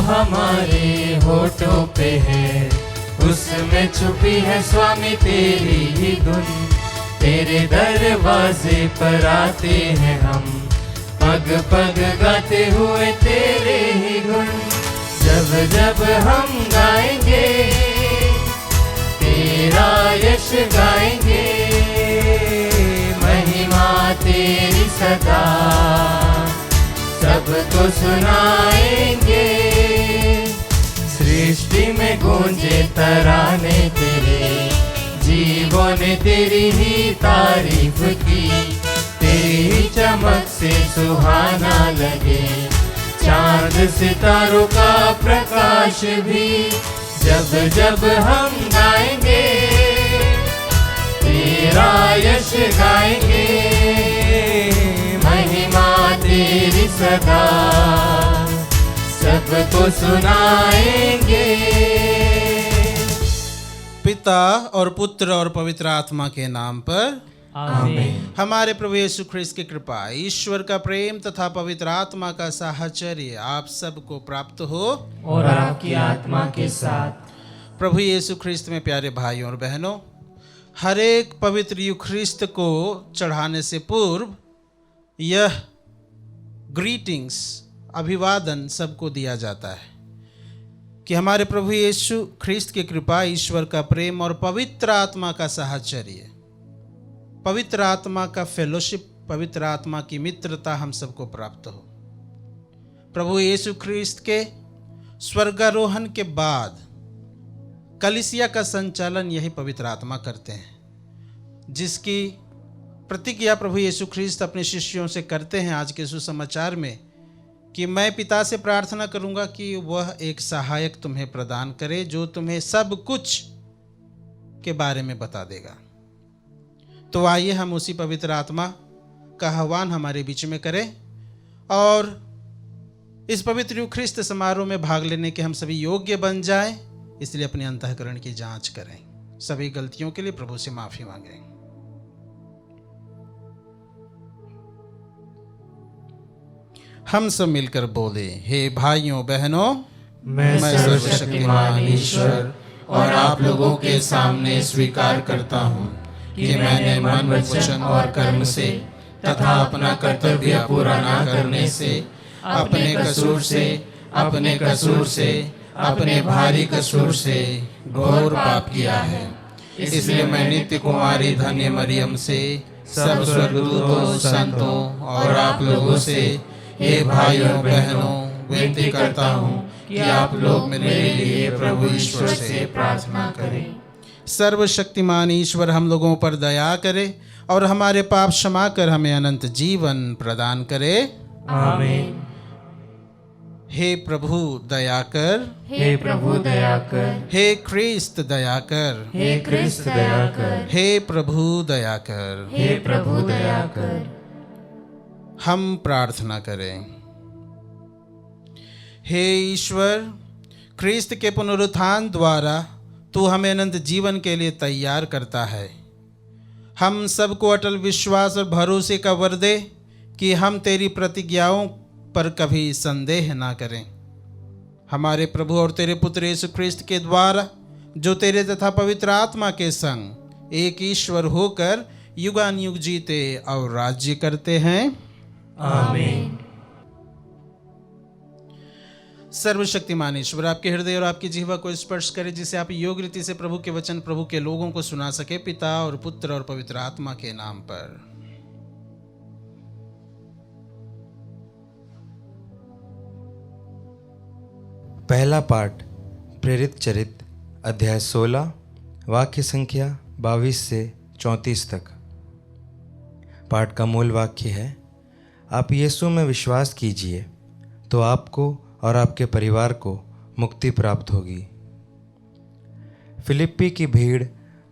हमारे होठों पे है, उसमें छुपी है स्वामी तेरी ही धुन। तेरे दरवाजे पर आते हैं हम, पग पग गाते हुए तेरे ही गुण। जब जब हम गाएंगे तेरा यश गाएंगे, महिमा तेरी सदा सबको सुनाएंगे। सृष्टि में गूंजे तराने तेरे, जीवों ने तेरी ही तारीफ की। तेरी चमक से सुहाना लगे चांद सितारों का प्रकाश भी। जब जब हम गाएंगे तेरा यश गाएंगे, महिमा तेरी सदा सबको सुनाएंगे। पिता और पुत्र और पवित्र आत्मा के नाम पर आमीन। हमारे प्रभु यीशु ख्रिस्त की कृपा, ईश्वर का प्रेम तथा पवित्र आत्मा का साहचर्य आप सबको प्राप्त हो और आपकी आत्मा के साथ। प्रभु यीशु ख्रिस्त में प्यारे भाइयों और बहनों, हर एक पवित्र यूखरिस्त को चढ़ाने से पूर्व यह ग्रीटिंग्स, अभिवादन सबको दिया जाता है कि हमारे प्रभु यीशु ख्रिस्त की कृपा, ईश्वर का प्रेम और पवित्र आत्मा का साहचर्य, पवित्र आत्मा का फेलोशिप, पवित्र आत्मा की मित्रता हम सबको प्राप्त हो। प्रभु यीशु ख्रिस्त के स्वर्गारोहण के बाद कलीसिया का संचालन यही पवित्र आत्मा करते हैं, जिसकी प्रतिज्ञा प्रभु यीशु ख्रिस्त अपने शिष्यों से करते हैं आज के सुसमाचार में कि मैं पिता से प्रार्थना करूंगा कि वह एक सहायक तुम्हें प्रदान करे जो तुम्हें सब कुछ के बारे में बता देगा। तो आइए हम उसी पवित्र आत्मा का आह्वान हमारे बीच में करें और इस पवित्र यूखरिस्त समारोह में भाग लेने के हम सभी योग्य बन जाएं। इसलिए अपने अंतःकरण की जांच करें, सभी गलतियों के लिए प्रभु से माफी मांगें। हम सब मिलकर बोले, हे भाइयों बहनों, मैं सर्वशक्तिमान ईश्वर और आप लोगों के सामने स्वीकार करता हूँ कि मैंने मन, वचन और कर्म से तथा अपना कर्तव्य पूरा न करने से, अपने कसूर से, अपने भारी कसूर से घोर पाप किया है। इसलिए मैं नित्य कुमारी धन्य मरियम से, सब स्वर्गदूतों, संतों और आप लोगों से, हे भाइयों बहनों, विनती करता हूँ कि आप लोग मेरे लिए प्रभु ईश्वर से प्रार्थना करें। सर्वशक्तिमान ईश्वर हम लोगों पर दया करे और हमारे पाप क्षमा कर हमें अनंत जीवन प्रदान करे। आमीन। हे प्रभु दया कर, हे प्रभु दया कर, हे ख्रिस्त दया कर, हे ख्रिस्त दया कर, हे प्रभु दया कर। हे प्रभु दया कर। हम प्रार्थना करें। हे ईश्वर, ख्रिस्त के पुनरुत्थान द्वारा तू हमें अनंत जीवन के लिए तैयार करता है। हम सबको अटल विश्वास और भरोसे का वर दे कि हम तेरी प्रतिज्ञाओं पर कभी संदेह ना करें। हमारे प्रभु और तेरे पुत्र यीशु ख्रिस्त के द्वारा, जो तेरे तथा पवित्र आत्मा के संग एक ईश्वर होकर युगानुयुग जीते और राज्य करते हैं। आमीन। सर्वशक्तिमान ईश्वर आपके हृदय और आपकी जिह्वा को स्पर्श करे, जिसे आप योग्य रीति से प्रभु के वचन प्रभु के लोगों को सुना सके, पिता और पुत्र और पवित्र आत्मा के नाम पर। पहला पाठ प्रेरित चरित अध्याय 16 वाक्य संख्या 22 से 34 तक। पाठ का मूल वाक्य है, आप यीशु में विश्वास कीजिए तो आपको और आपके परिवार को मुक्ति प्राप्त होगी। फिलिप्पी की भीड़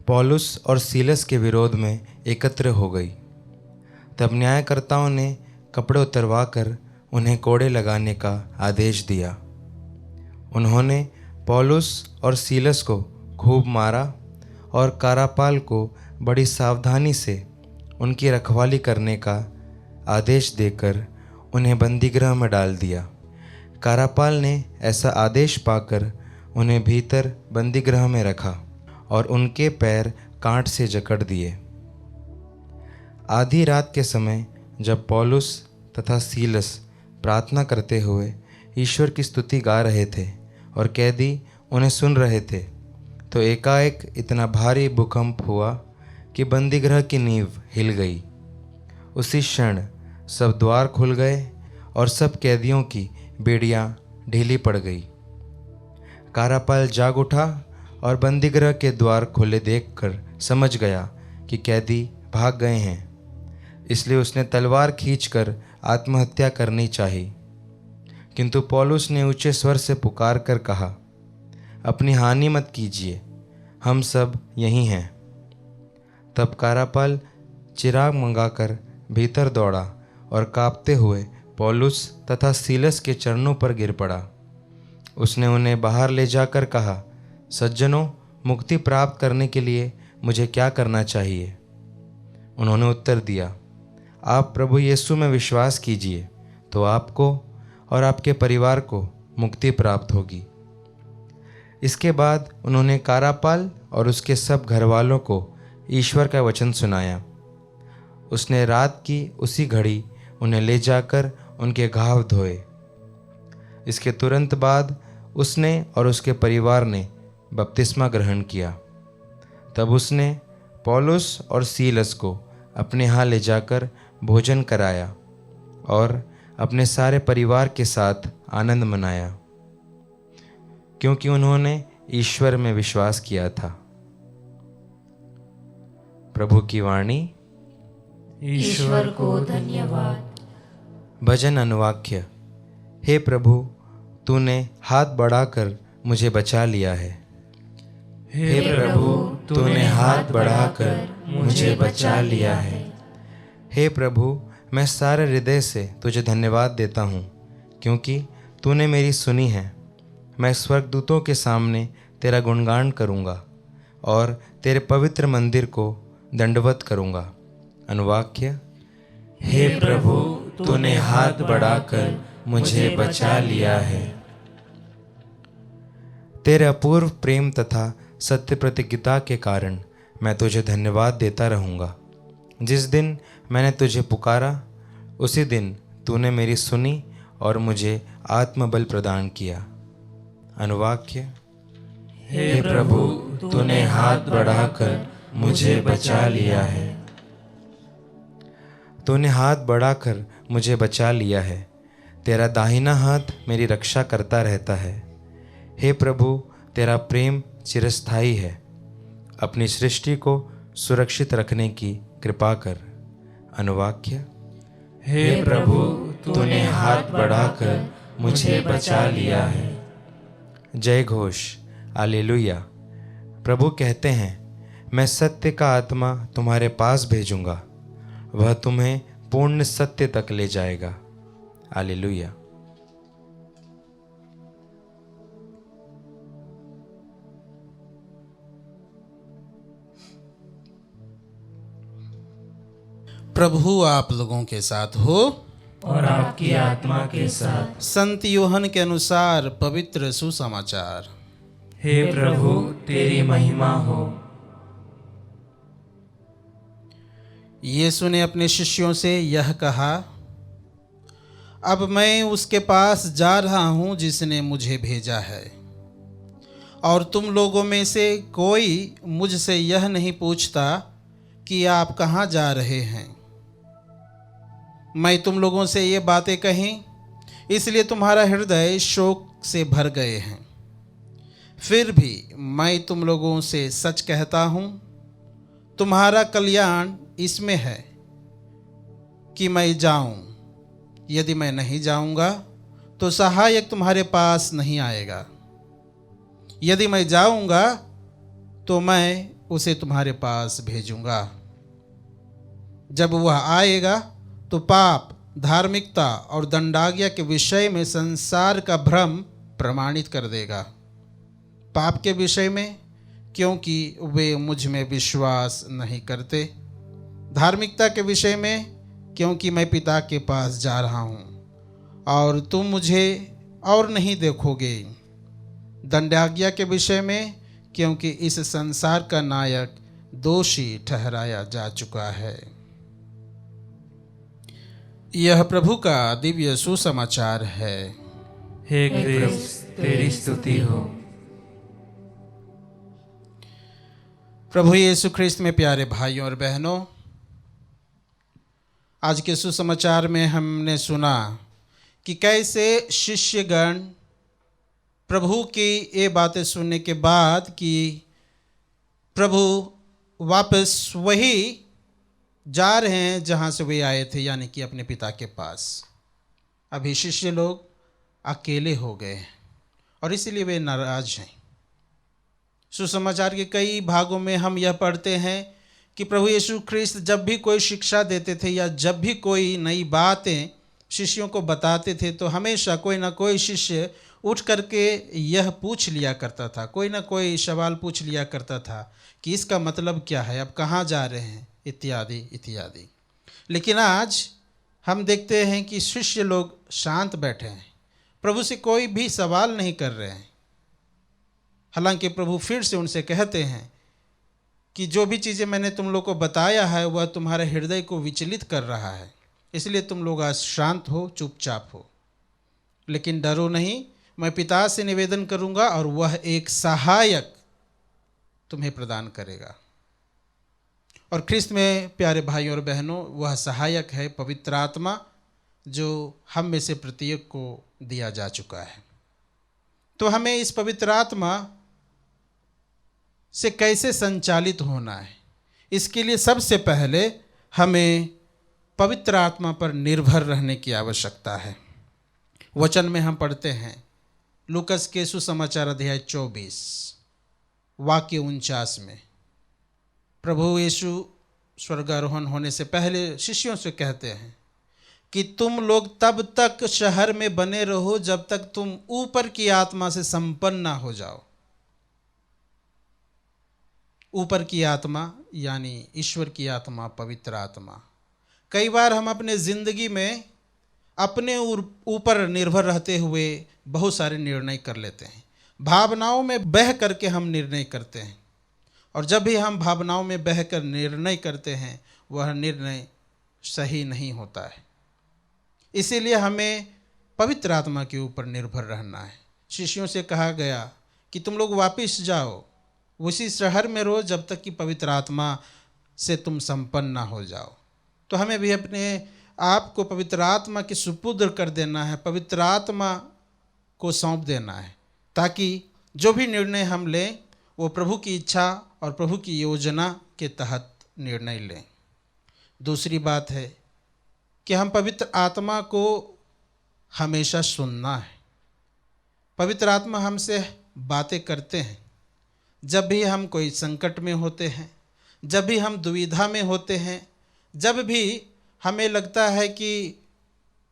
पौलुस और सीलस के विरोध में एकत्र हो गई। तब न्यायकर्ताओं ने कपड़े उतरवाकर उन्हें कोड़े लगाने का आदेश दिया। उन्होंने पौलुस और सीलस को खूब मारा और कारापाल को बड़ी सावधानी से उनकी रखवाली करने का आदेश देकर उन्हें बंदीगृह में डाल दिया। कारापाल ने ऐसा आदेश पाकर उन्हें भीतर बंदीगृह में रखा और उनके पैर कांट से जकड़ दिए। आधी रात के समय जब पौलुस तथा सीलस प्रार्थना करते हुए ईश्वर की स्तुति गा रहे थे और कैदी उन्हें सुन रहे थे, तो एकाएक इतना भारी भूकंप हुआ कि बंदीगृह की नींव हिल गई। उसी क्षण सब द्वार खुल गए और सब कैदियों की बेड़ियां ढीली पड़ गई। कारापाल जाग उठा और बंदीगृह के द्वार खुले देखकर समझ गया कि कैदी भाग गए हैं, इसलिए उसने तलवार खींचकर आत्महत्या करनी चाहिए। किंतु पौलुस ने ऊंचे स्वर से पुकार कर कहा, अपनी हानि मत कीजिए, हम सब यहीं हैं। तब कारापाल चिराग मंगाकर भीतर दौड़ा और कांपते हुए पौलुस तथा सीलस के चरणों पर गिर पड़ा। उसने उन्हें बाहर ले जाकर कहा, सज्जनों, मुक्ति प्राप्त करने के लिए मुझे क्या करना चाहिए? उन्होंने उत्तर दिया, आप प्रभु यीशु में विश्वास कीजिए तो आपको और आपके परिवार को मुक्ति प्राप्त होगी। इसके बाद उन्होंने कारापाल और उसके सब घरवालों को ईश्वर का वचन सुनाया। उसने रात की उसी घड़ी उन्हें ले जाकर उनके घाव धोए। इसके तुरंत बाद उसने और उसके परिवार ने बपतिस्मा ग्रहण किया। तब उसने पौलुस और सीलस को अपने यहाँ ले जाकर भोजन कराया और अपने सारे परिवार के साथ आनंद मनाया, क्योंकि उन्होंने ईश्वर में विश्वास किया था। प्रभु की वाणी। ईश्वर को धन्यवाद। भजन अनुवाक्य। हे प्रभु, तूने हाथ बढ़ाकर मुझे बचा लिया है। हे प्रभु, तूने हाथ बढ़ाकर मुझे बचा लिया है। हे प्रभु, मैं सारे हृदय से तुझे धन्यवाद देता हूँ, क्योंकि तूने मेरी सुनी है। मैं स्वर्गदूतों के सामने तेरा गुणगान करूँगा और तेरे पवित्र मंदिर को दंडवत करूँगा। अनुवाक्य। हे प्रभु, तूने हाथ बढ़ाकर मुझे बचा लिया है। तेरे अपूर्व प्रेम तथा सत्य प्रतिज्ञता के कारण मैं तुझे धन्यवाद देता रहूँगा। जिस दिन मैंने तुझे पुकारा, उसी दिन तूने मेरी सुनी और मुझे आत्मबल प्रदान किया। अनुवाक्य। हे प्रभु, तूने हाथ बढ़ाकर मुझे बचा लिया है। तूने हाथ बढ़ाकर मुझे बचा लिया है। तेरा दाहिना हाथ मेरी रक्षा करता रहता है। हे प्रभु, तेरा प्रेम चिरस्थायी है। अपनी सृष्टि को सुरक्षित रखने की कृपा कर। अनुवाक्य। हे प्रभु, तूने हाथ बढ़ाकर मुझे बचा लिया है। जय घोष। हालेलुया। प्रभु कहते हैं, मैं सत्य का आत्मा तुम्हारे पास भेजूंगा, वह तुम्हें पूर्ण सत्य तक ले जाएगा। हालेलुया। प्रभु आप लोगों के साथ हो और आपकी आत्मा के साथ। संत यूहन के अनुसार पवित्र सुसमाचार। हे प्रभु, तेरी महिमा हो। यीशु ने अपने शिष्यों से यह कहा, अब मैं उसके पास जा रहा हूं जिसने मुझे भेजा है, और तुम लोगों में से कोई मुझसे यह नहीं पूछता कि आप कहाँ जा रहे हैं। मैं तुम लोगों से ये बातें कहीं, इसलिए तुम्हारा हृदय शोक से भर गए हैं। फिर भी मैं तुम लोगों से सच कहता हूँ, तुम्हारा कल्याण इसमें है कि मैं जाऊं। यदि मैं नहीं जाऊंगा तो सहायक तुम्हारे पास नहीं आएगा। यदि मैं जाऊंगा तो मैं उसे तुम्हारे पास भेजूंगा। जब वह आएगा तो पाप, धार्मिकता और दंडाज्ञा के विषय में संसार का भ्रम प्रमाणित कर देगा। पाप के विषय में, क्योंकि वे मुझ में विश्वास नहीं करते। धार्मिकता के विषय में, क्योंकि मैं पिता के पास जा रहा हूँ और तुम मुझे और नहीं देखोगे, दंडाज्ञा के विषय में, क्योंकि इस संसार का नायक दोषी ठहराया जा चुका है। यह प्रभु का दिव्य सुसमाचार है। हे क्रिस्त, तेरी स्तुति हो। प्रभु यीशु ख्रिस्त में प्यारे भाइयों और बहनों, आज के सुसमाचार में हमने सुना कि कैसे शिष्यगण प्रभु की ये बातें सुनने के बाद कि प्रभु वापस वही जा रहे हैं जहाँ से वे आए थे, यानी कि अपने पिता के पास। अभी शिष्य लोग अकेले हो गए हैं और इसीलिए वे नाराज हैं। सुसमाचार के कई भागों में हम यह पढ़ते हैं कि प्रभु यीशु ख्रिस्त जब भी कोई शिक्षा देते थे या जब भी कोई नई बातें शिष्यों को बताते थे, तो हमेशा कोई ना कोई शिष्य उठ करके यह पूछ लिया करता था, कोई ना कोई सवाल पूछ लिया करता था कि इसका मतलब क्या है, अब कहाँ जा रहे हैं, इत्यादि इत्यादि। लेकिन आज हम देखते हैं कि शिष्य लोग शांत बैठे हैं, प्रभु से कोई भी सवाल नहीं कर रहे हैं। हालांकि प्रभु फिर से उनसे कहते हैं कि जो भी चीज़ें मैंने तुम लोग को बताया है वह तुम्हारे हृदय को विचलित कर रहा है, इसलिए तुम लोग आज शांत हो, चुपचाप हो। लेकिन डरो नहीं, मैं पिता से निवेदन करूंगा और वह एक सहायक तुम्हें प्रदान करेगा। और ख्रिस्त में प्यारे भाइयों और बहनों, वह सहायक है पवित्र आत्मा, जो हम में से प्रत्येक को दिया जा चुका है। तो हमें इस पवित्र आत्मा से कैसे संचालित होना है, इसके लिए सबसे पहले हमें पवित्र आत्मा पर निर्भर रहने की आवश्यकता है। वचन में हम पढ़ते हैं लूकस के सुसमाचार अध्याय 24 वाक्य 49 में प्रभु यीशु स्वर्गारोहण होने से पहले शिष्यों से कहते हैं कि तुम लोग तब तक शहर में बने रहो जब तक तुम ऊपर की आत्मा से संपन्न ना हो जाओ। ऊपर की आत्मा यानी ईश्वर की आत्मा, पवित्र आत्मा। कई बार हम अपने जिंदगी में अपने ऊपर निर्भर रहते हुए बहुत सारे निर्णय कर लेते हैं। भावनाओं में बह करके हम निर्णय करते हैं, और जब भी हम भावनाओं में बहकर निर्णय करते हैं वह निर्णय सही नहीं होता है। इसीलिए हमें पवित्र आत्मा के ऊपर निर्भर रहना है। शिष्यों से कहा गया कि तुम लोग वापस जाओ, उसी शहर में रहो जब तक कि पवित्र आत्मा से तुम संपन्न ना हो जाओ। तो हमें भी अपने आप को पवित्र आत्मा के सुपुर्द कर देना है, पवित्र आत्मा को सौंप देना है, ताकि जो भी निर्णय हम लें वो प्रभु की इच्छा और प्रभु की योजना के तहत निर्णय लें। दूसरी बात है कि हम पवित्र आत्मा को हमेशा सुनना है। पवित्र आत्मा हमसे बातें करते हैं जब भी हम कोई संकट में होते हैं, जब भी हम दुविधा में होते हैं, जब भी हमें लगता है कि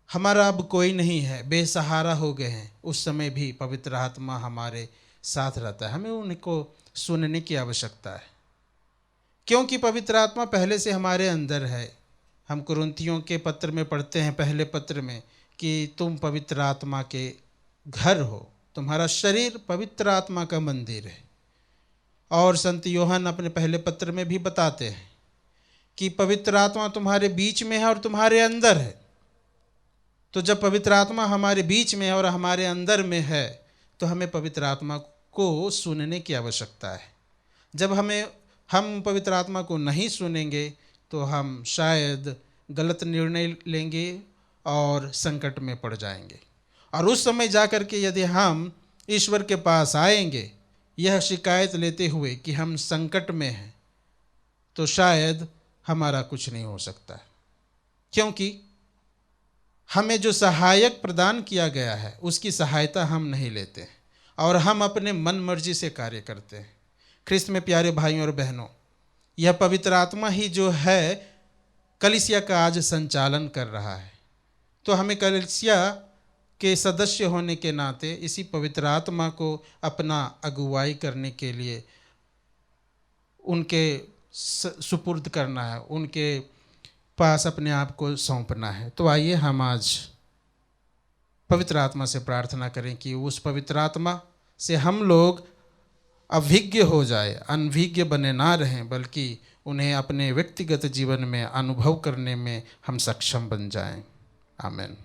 हमारा अब कोई नहीं है, बेसहारा हो गए हैं, उस समय भी पवित्र आत्मा हमारे साथ रहता है। हमें उनको सुनने की आवश्यकता है, क्योंकि पवित्र आत्मा पहले से हमारे अंदर है। हम कुरिन्थियों के पत्र में पढ़ते हैं, पहले पत्र में, कि तुम पवित्र आत्मा के घर हो, तुम्हारा शरीर पवित्र आत्मा का मंदिर है। और संत योहन अपने पहले पत्र में भी बताते हैं कि पवित्र आत्मा तुम्हारे बीच में है और तुम्हारे अंदर है। तो जब पवित्र आत्मा हमारे बीच में है और हमारे अंदर में है, तो हमें पवित्र आत्मा को सुनने की आवश्यकता है। जब हम पवित्र आत्मा को नहीं सुनेंगे तो हम शायद गलत निर्णय लेंगे और संकट में पड़ जाएंगे। और उस समय जाकर के यदि हम ईश्वर के पास आएंगे यह शिकायत लेते हुए कि हम संकट में हैं, तो शायद हमारा कुछ नहीं हो सकता, क्योंकि हमें जो सहायक प्रदान किया गया है उसकी सहायता हम नहीं लेते हैं और हम अपने मन मर्जी से कार्य करते हैं। ख्रिस्त में प्यारे भाइयों और बहनों, यह पवित्र आत्मा ही जो है कलीसिया का आज संचालन कर रहा है। तो हमें कलीसिया के सदस्य होने के नाते इसी पवित्र आत्मा को अपना अगुवाई करने के लिए उनके सुपुर्द करना है, उनके पास अपने आप को सौंपना है। तो आइए हम आज पवित्र आत्मा से प्रार्थना करें कि उस पवित्र आत्मा से हम लोग अभिज्ञ हो जाए, अनभिज्ञ बने ना रहें, बल्कि उन्हें अपने व्यक्तिगत जीवन में अनुभव करने में हम सक्षम बन जाएं। आमीन।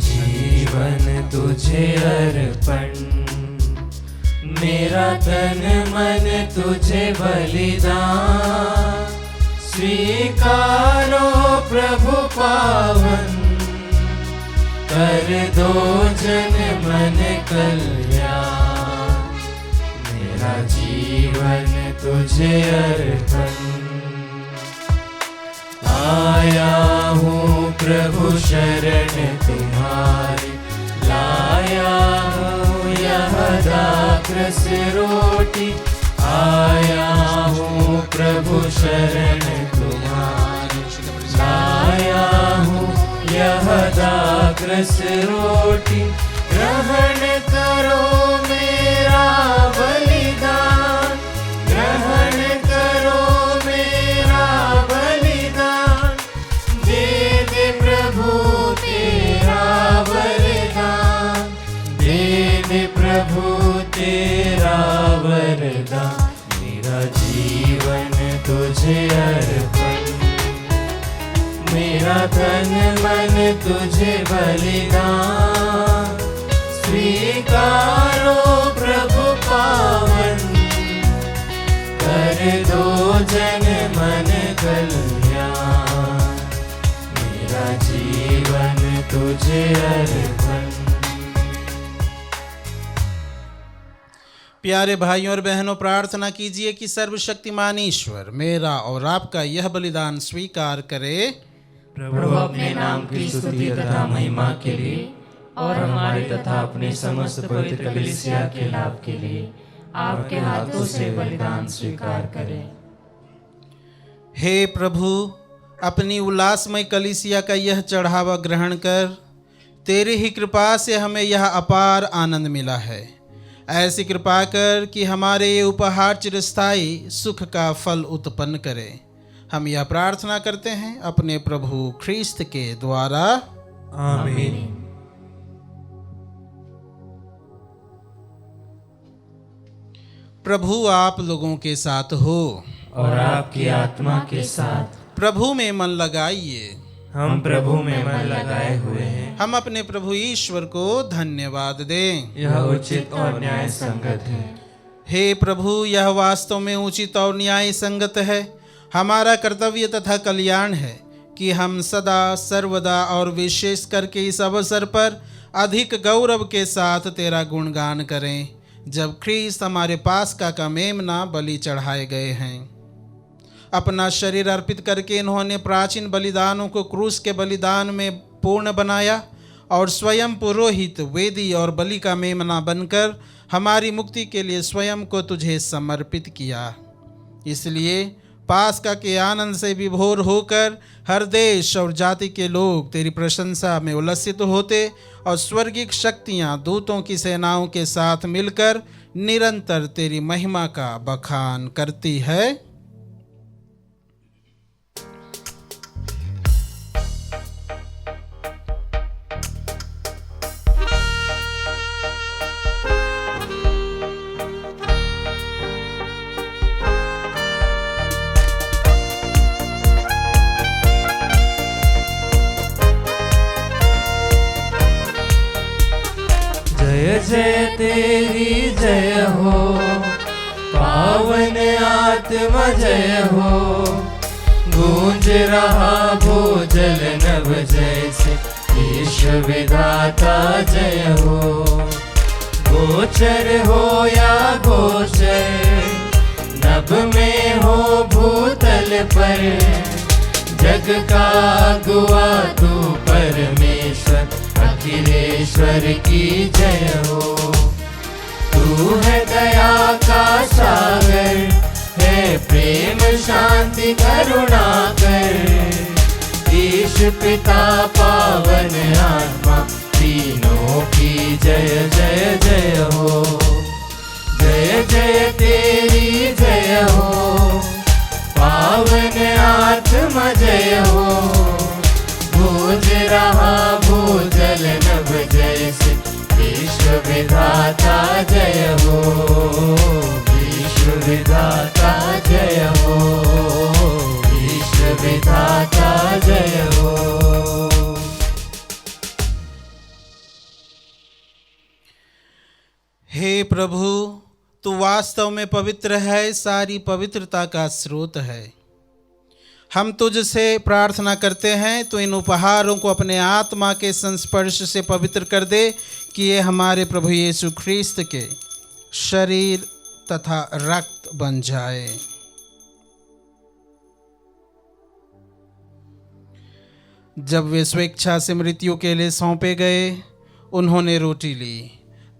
जीवन तुझे अर्पण, मेरा तन मन तुझे बलिदान, स्वीकारो प्रभु पावन, कर दो जन मन कल्याण, मेरा जीवन तुझे अर्पण। आया हूँ प्रभु शरण तुम्हारी, लाया हूँ यह दाखरस रोटी, आया हूँ प्रभु शरण तुम्हारी, लाया हूँ यह दाखरस रोटी, ग्रहण करो मेरा बलिदान, ग्रहण करो मेरा बलिदान, दे दे प्रभु तेरा वरदान, दे दे प्रभु तेरा वरदान, मेरा जीवन तुझे अर्पण, मेरा तन मन तुझे बलिदान, स्वीकारो प्रभु पावन, कर दो जन मन कल्याण, मेरा जीवन तुझे अर्पण। प्यारे भाइयों और बहनों, प्रार्थना कीजिए कि सर्वशक्तिमान ईश्वर मेरा और आपका यह बलिदान स्वीकार करे, प्रभु अपने नाम की स्तुति तथा महिमा के लिए और हमारे तथा अपने समस्त पवित्र कलीसिया के लाभ के लिए आपके हाथों से बलिदान स्वीकार करें। हे प्रभु, अपनी उल्लासमय कलीसिया का यह चढ़ावा ग्रहण कर तेरी ही कृपा से हमें यह अपार आनंद मिला है। ऐसी कृपा कर कि हमारे ये उपहार चिरस्थायी सुख का फल उत्पन्न करे। हम यह प्रार्थना करते हैं अपने प्रभु ख्रीस्त के द्वारा, आमीन। प्रभु आप लोगों के साथ हो और आपकी आत्मा के साथ। प्रभु में मन लगाइए। हम प्रभु में मन लगाए हुए हैं। हम अपने प्रभु ईश्वर को धन्यवाद दें। यह उचित और न्याय संगत है। हे प्रभु, यह वास्तव में उचित और न्याय संगत है। हमारा कर्तव्य तथा कल्याण है कि हम सदा सर्वदा और विशेष करके इस अवसर पर अधिक गौरव के साथ तेरा गुणगान करें, जब ख्रीस्त हमारे पास्का का मेमना बलि चढ़ाए गए हैं। अपना शरीर अर्पित करके इन्होंने प्राचीन बलिदानों को क्रूस के बलिदान में पूर्ण बनाया और स्वयं पुरोहित, वेदी और बलि का मेमना बनकर हमारी मुक्ति के लिए स्वयं को तुझे समर्पित किया। इसलिए पास्का के आनंद से विभोर होकर हर देश और जाति के लोग तेरी प्रशंसा में उल्लसित होते और स्वर्गिक शक्तियाँ दूतों की सेनाओं के साथ मिलकर निरंतर तेरी महिमा का बखान करती है। जय जय तेरी जय हो, पावन आत्मा जय हो, गूंज रहा भूजल नभ जैसे, ईश्वर विधाता जय हो। गोचर हो या गोचर, नभ में हो भूतल पर, जग का गुआ तू परमेश्वर अखिलेश्वर की जय हो। तू है दया का सागर, है प्रेम शांति करुणा कर। ईश पिता पावन आत्मा तीनों की जय जय जय हो। जय जय तेरी जय हो, पावन आत्मा जय हो। भूज रहा भूजल नभ जैसे, विश्व विधाता जय हो। विश्व विधाता जय हो, विश्व विधाता जय हो। हे प्रभु, तू वास्तव में पवित्र है, सारी पवित्रता का स्रोत है। हम तुझसे प्रार्थना करते हैं तो इन उपहारों को अपने आत्मा के संस्पर्श से पवित्र कर दे, कि ये हमारे प्रभु यीशु ख्रिस्त के शरीर तथा रक्त बन जाए। जब वे स्वेच्छा से मृत्यु के लिए सौंपे गए, उन्होंने रोटी ली,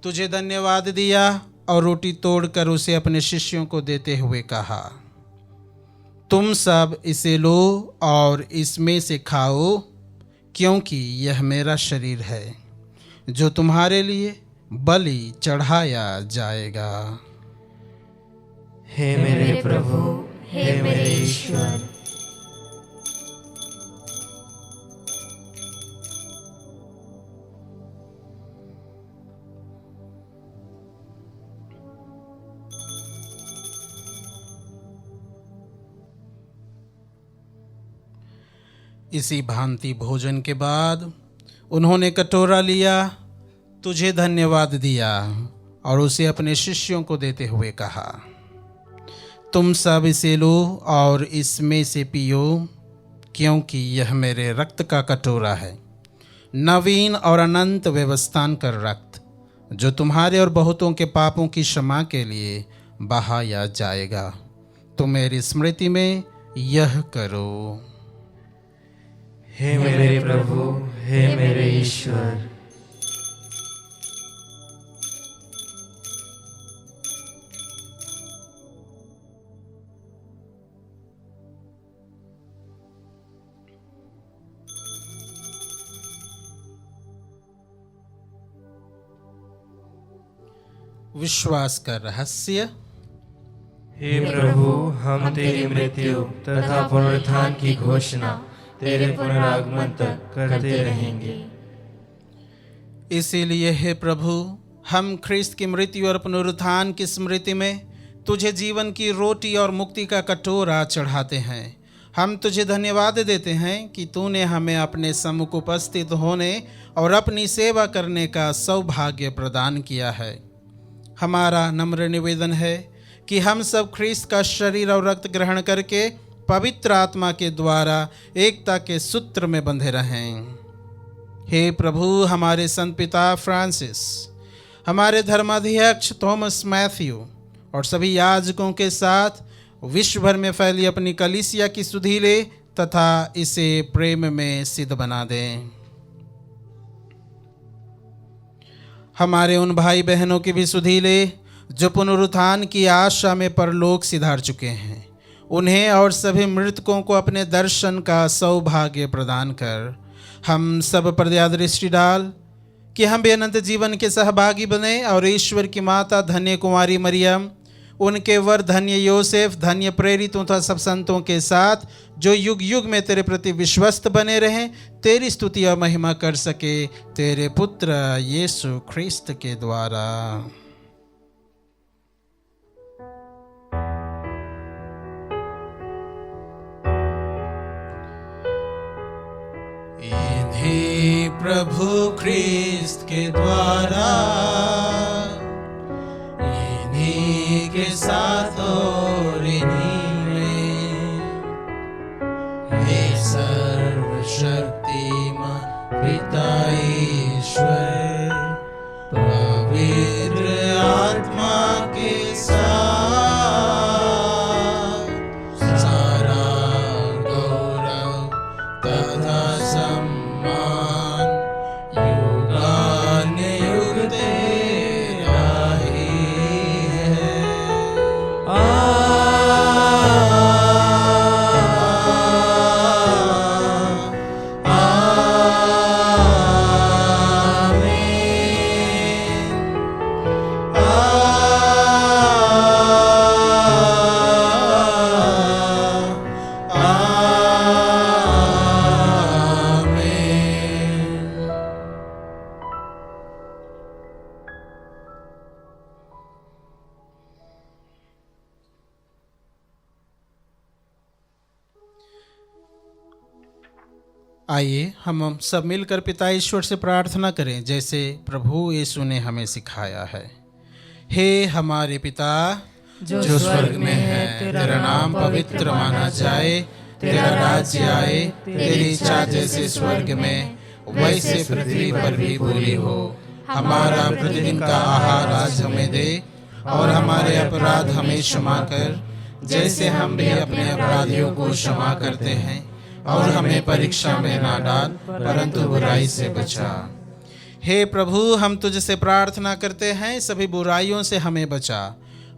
तुझे धन्यवाद दिया और रोटी तोड़कर उसे अपने शिष्यों को देते हुए कहा, तुम सब इसे लो और इसमें से खाओ, क्योंकि यह मेरा शरीर है जो तुम्हारे लिए बलि चढ़ाया जाएगा। हे मेरे प्रभु, हे मेरे ईश्वर। इसी भांति भोजन के बाद उन्होंने कटोरा लिया, तुझे धन्यवाद दिया और उसे अपने शिष्यों को देते हुए कहा, तुम सब इसे लो और इसमें से पियो, क्योंकि यह मेरे रक्त का कटोरा है, नवीन और अनंत व्यवस्थान कर रक्त, जो तुम्हारे और बहुतों के पापों की क्षमा के लिए बहाया जाएगा। तुम मेरी स्मृति में यह करो। हे मेरे प्रभु, हे मेरे ईश्वर। विश्वास का रहस्य। हे प्रभु, हम तेरी मृत्यु तथा पुनरुत्थान की घोषणा तेरे पुनरागमन तक करते रहेंगे। इसीलिए हे प्रभु, हम ख्रिस्त की मृत्यु और पुनरुत्थान की स्मृति में तुझे जीवन की रोटी और मुक्ति का कटोरा चढ़ाते हैं। हम तुझे धन्यवाद देते हैं कि तूने हमें अपने सम्मुख उपस्थित होने और अपनी सेवा करने का सौभाग्य प्रदान किया है। हमारा नम्र निवेदन है कि हम सब ख्रिस्त का शरीर और रक्त ग्रहण करके पवित्र आत्मा के द्वारा एकता के सूत्र में बंधे रहें। हे प्रभु, हमारे संत पिता फ्रांसिस, हमारे धर्माध्यक्ष थॉमस मैथ्यू और सभी याजकों के साथ विश्व भर में फैली अपनी कलीसिया की सुधि ले तथा इसे प्रेम में सिद्ध बना दें। हमारे उन भाई बहनों की भी सुधि ले जो पुनरुत्थान की आशा में परलोक सिधार चुके हैं। उन्हें और सभी मृतकों को अपने दर्शन का सौभाग्य प्रदान कर हम सब पर दया दृष्टि डाल कि हम भी अनंत जीवन के सहभागी बने और ईश्वर की माता धन्य कुमारी मरियम, उनके वर धन्य योसेफ, धन्य प्रेरितों तथा सब संतों के साथ जो युग युग में तेरे प्रति विश्वस्त बने रहें, तेरी स्तुति और महिमा कर सके तेरे पुत्र यीशु ख्रिस्त के द्वारा। इन्हीं प्रभु ख्रिस्त के द्वारा, इन्हीं के साथ और इन्हीं में, हे सर्वशक्तिमान पिता ईश्वर, पवित्र आत्मा के साथ सारा गौरव आइए हम सब मिलकर पिता ईश्वर से प्रार्थना करें जैसे प्रभु यीशु ने हमें सिखाया है। हे हमारे पिता जो स्वर्ग में है, तेरा नाम पवित्र माना जाए, तेरा राज्य आए, तेरी इच्छा जैसे स्वर्ग में वैसे पृथ्वी पर भी पूरी हो। हमारा प्रतिदिन का आहार आज हमें दे, और हमारे अपराध हमें क्षमा कर जैसे हम भी अपने अपराधियों को क्षमा करते हैं, और हमें परीक्षा में ना डाल परंतु बुराई से बचा। हे प्रभु, हम तुझसे प्रार्थना करते हैं सभी बुराइयों से हमें बचा,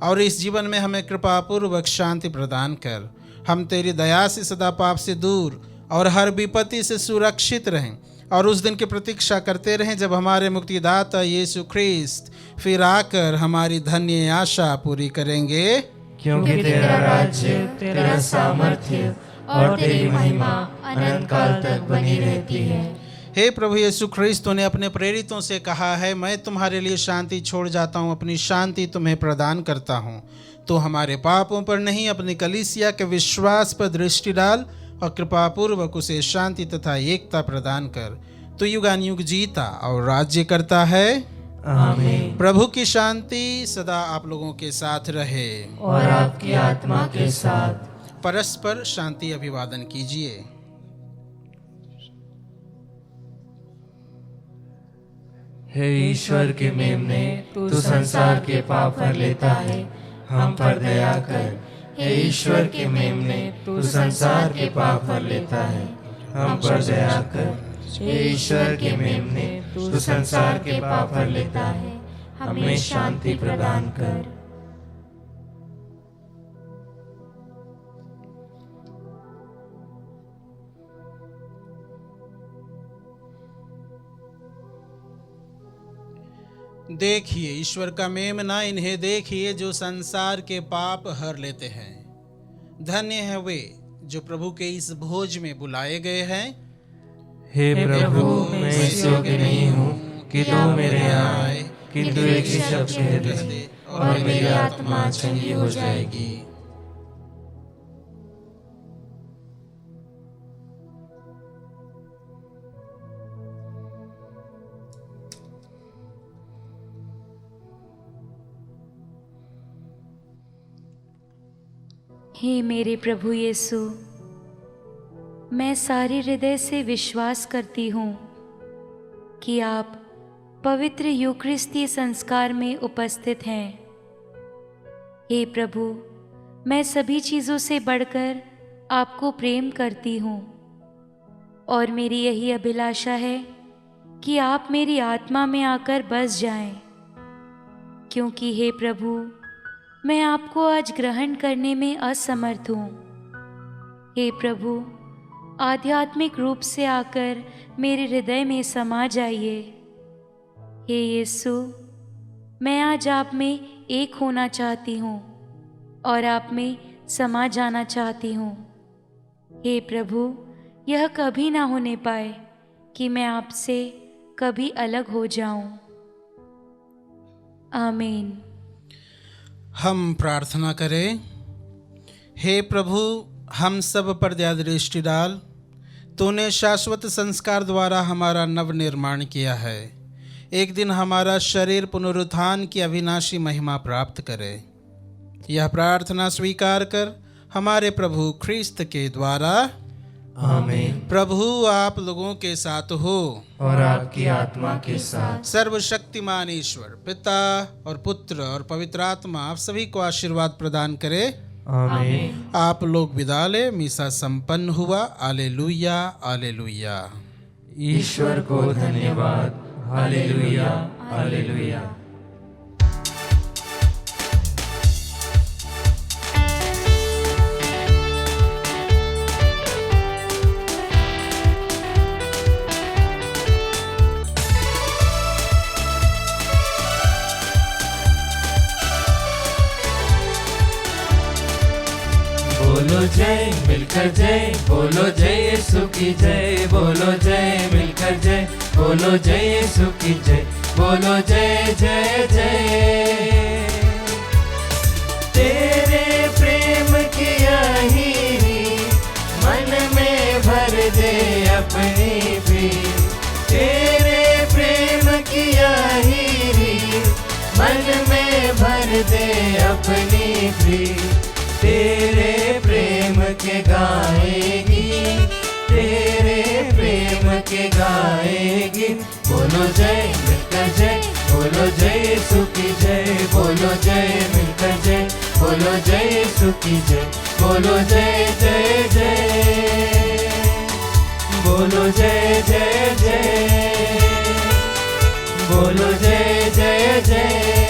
और इस जीवन में हमें कृपा पूर्वक शांति प्रदान कर। हम तेरी दया से सदा पाप से दूर और हर विपत्ति से सुरक्षित रहें, और उस दिन की प्रतीक्षा करते रहें जब हमारे मुक्तिदाता यीशु ख्रिस्त फिर आकर हमारी धन्य आशा पूरी करेंगे। क्योंकि तेरा राज्य, तेरा सामर्थ्य और तेरी महिमा अनंत काल तक बनी रहती है। हे प्रभु यीशु ख्रिस्त ने अपने प्रेरितों से कहा है, मैं तुम्हारे लिए शांति छोड़ जाता हूँ, अपनी शांति तुम्हें प्रदान करता हूँ। तो हमारे पापों पर नहीं, अपनी कलीसिया के विश्वास पर दृष्टि डाल और कृपा पूर्वक उसे शांति तथा एकता प्रदान कर। तो युगानुयुग जीता और राज्य करता है। आमीन। प्रभु की शांति सदा आप लोगों के साथ रहे और आपकी आत्मा के साथ। परस्पर शांति अभिवादन कीजिए। हे ईश्वर के मेमने, तू संसार के पाप भर लेता है, हम पर दया कर। हे ईश्वर के मेमने, तू संसार के पाप भर लेता है, हम पर दया कर। हे ईश्वर के मेमने, तू संसार के पाप भर लेता है, हमें शांति प्रदान कर। देखिए ईश्वर का मेमना, इन्हें देखिए जो संसार के पाप हर लेते हैं। धन्य है वे जो प्रभु के इस भोज में बुलाए गए हैं। हे प्रभु, मैं इस योग्य नहीं हूँ कि तू मेरे यहाँ आए, किंतु एक ही शब्द कह दे और मेरी आत्मा चंगी हो जाएगी। हे मेरे प्रभु यीशु, मैं सारे हृदय से विश्वास करती हूँ कि आप पवित्र यूकरिस्ती संस्कार में उपस्थित हैं। हे प्रभु, मैं सभी चीज़ों से बढ़कर आपको प्रेम करती हूँ, और मेरी यही अभिलाषा है कि आप मेरी आत्मा में आकर बस जाएं, क्योंकि हे प्रभु, मैं आपको आज ग्रहण करने में असमर्थ हूँ। हे प्रभु, आध्यात्मिक रूप से आकर मेरे हृदय में समा जाइए। हे यीशु, मैं आज आप में एक होना चाहती हूँ और आप में समा जाना चाहती हूँ। हे प्रभु, यह कभी ना होने पाए कि मैं आपसे कभी अलग हो जाऊं। आमीन। हम प्रार्थना करें। हे प्रभु, हम सब पर दया दृष्टि डाल। तूने शाश्वत संस्कार द्वारा हमारा नव निर्माण किया है। एक दिन हमारा शरीर पुनरुत्थान की अविनाशी महिमा प्राप्त करे। यह प्रार्थना स्वीकार कर हमारे प्रभु ख्रिस्त के द्वारा। आमीन। प्रभु आप लोगों के साथ हो और आपकी आत्मा के साथ। सर्वशक्तिमान ईश्वर पिता और पुत्र और पवित्र आत्मा आप सभी को आशीर्वाद प्रदान करे। आमीन। आप लोग विदा ले। मिसा संपन्न हुआ। Hallelujah, hallelujah. ईश्वर को धन्यवाद। Hallelujah, hallelujah. बोलो जय मिलकर जय, बोलो जय यीशु की जय, बोलो जय मिलकर जय, बोलो जय यीशु की जय, बोलो जय जय जय। तेरे प्रेम की यही मन में भर दे अपनी बोलो जय यीशु की जय, बोलो जय मिलकर जय, बोलो जय यीशु की जय, बोलो जय जय जय, बोलो जय जय जय, बोलो जय जय जय।